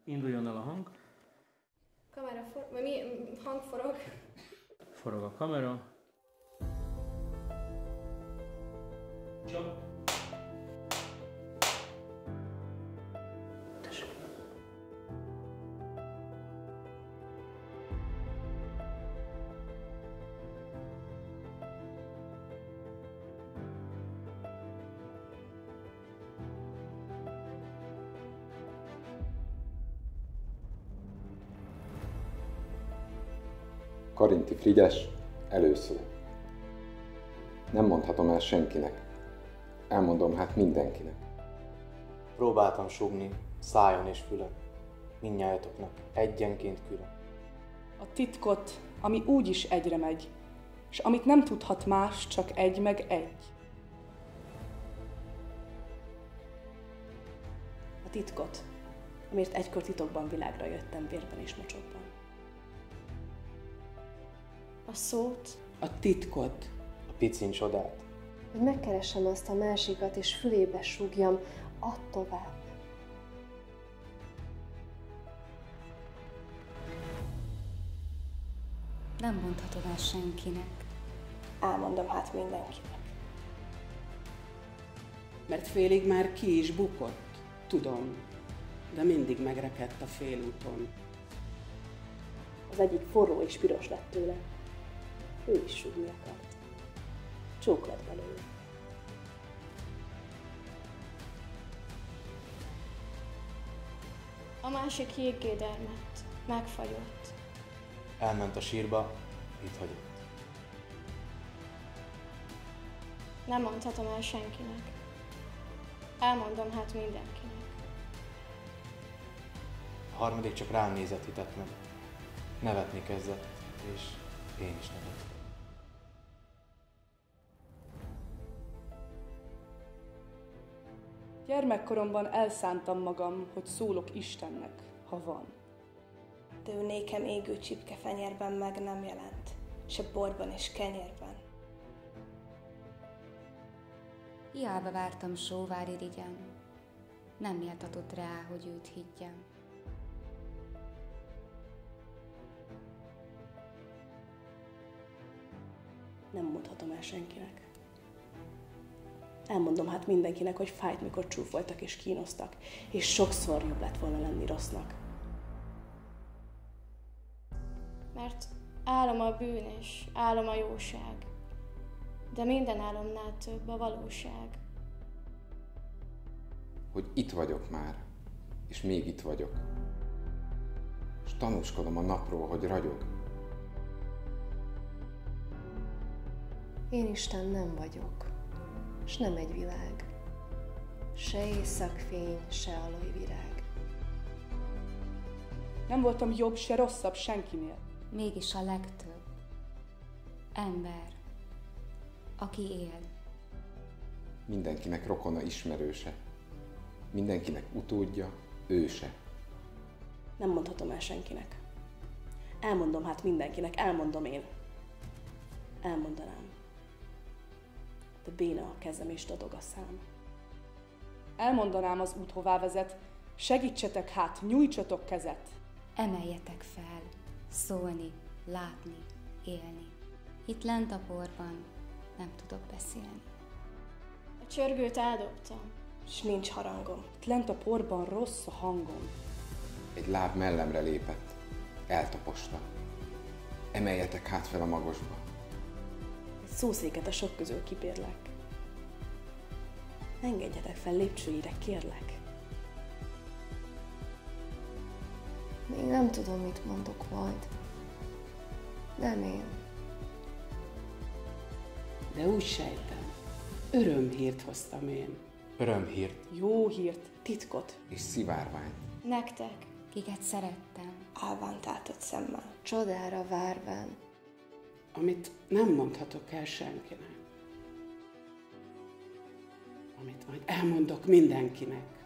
Induljon el a hang. Kamera vagy mi? Hang forog. Forog a kamera. Csak. Tessék. Karinti Frigyes, előszó. Nem mondhatom el senkinek. Elmondom hát mindenkinek. Próbáltam sugni szájon és fülen, mindnyájatoknak egyenként külön. A titkot, ami úgyis egyre megy, és amit nem tudhat más, csak egy meg egy. A titkot, amiért egykor titokban világra jöttem vérben és mocsokban. A szót. A titkot. A picin csodát. Hogy megkeresem azt a másikat, és fülébe súgjam, add tovább. Nem mondhatod el senkinek. Elmondom hát mindenkinek. Mert félig már ki is bukott, tudom, de mindig megrekedt a félúton. Az egyik forró és piros lett tőle. Ő is súgni akart. Csók lett belőle. A másik jéggédermet. Megfagyott. Elment a sírba, itt hagyott. Nem mondhatom el senkinek. Elmondom hát mindenkinek. A harmadik csak rám nézett, hitett meg. Nevetni kezdett, és én is nevettem. Gyermekkoromban elszántam magam, hogy szólok Istennek, ha van. De ő nékem égő csipke fenyérben meg nem jelent, se borban és kenyérben. Hiába vártam sóváririgyen, nem méltatott rá, hogy őt higgyem. Nem mondhatom el senkinek. Elmondom hát mindenkinek, hogy fájt, mikor csúfoltak és kínoztak, és sokszor jobb lett volna lenni rossznak. Mert álom a bűn és álom a jóság. De minden álomnál több a valóság. Hogy itt vagyok már, és még itt vagyok. És tanúskodom a napról, hogy ragyog. Én Isten nem vagyok, s nem egy világ. Se éjszakfény, se alajvirág. Nem voltam jobb, se rosszabb senkinél. Mégis a legtöbb ember, aki él. Mindenkinek rokona ismerőse. Mindenkinek utódja, őse. Nem mondhatom el senkinek. Elmondom hát mindenkinek, elmondom én. Elmondanám. De béna a kezem és dadog a szám. Elmondanám az út, hová vezet, segítsetek hát, nyújtsatok kezet. Emeljetek fel, szólni, látni, élni. Itt lent a porban nem tudok beszélni. A csörgőt eldobtam. És nincs harangom. Itt lent a porban rossz a hangom. Egy láb mellemre lépett, eltaposta. Emeljetek hát fel a magasba. Egy szószéket a sok közül kibérlek. Engedjetek fel lépcsőire, kérlek. Még nem tudom, mit mondok majd. Nem én. De úgy sejtem, örömhírt hoztam én. Örömhírt. Jó hírt, titkot. És szivárványt. Nektek. Kiket szerettem. Álván tátott szemmel, csodára várván. Amit nem mondhatok el senkinek. Amit majd elmondok mindenkinek.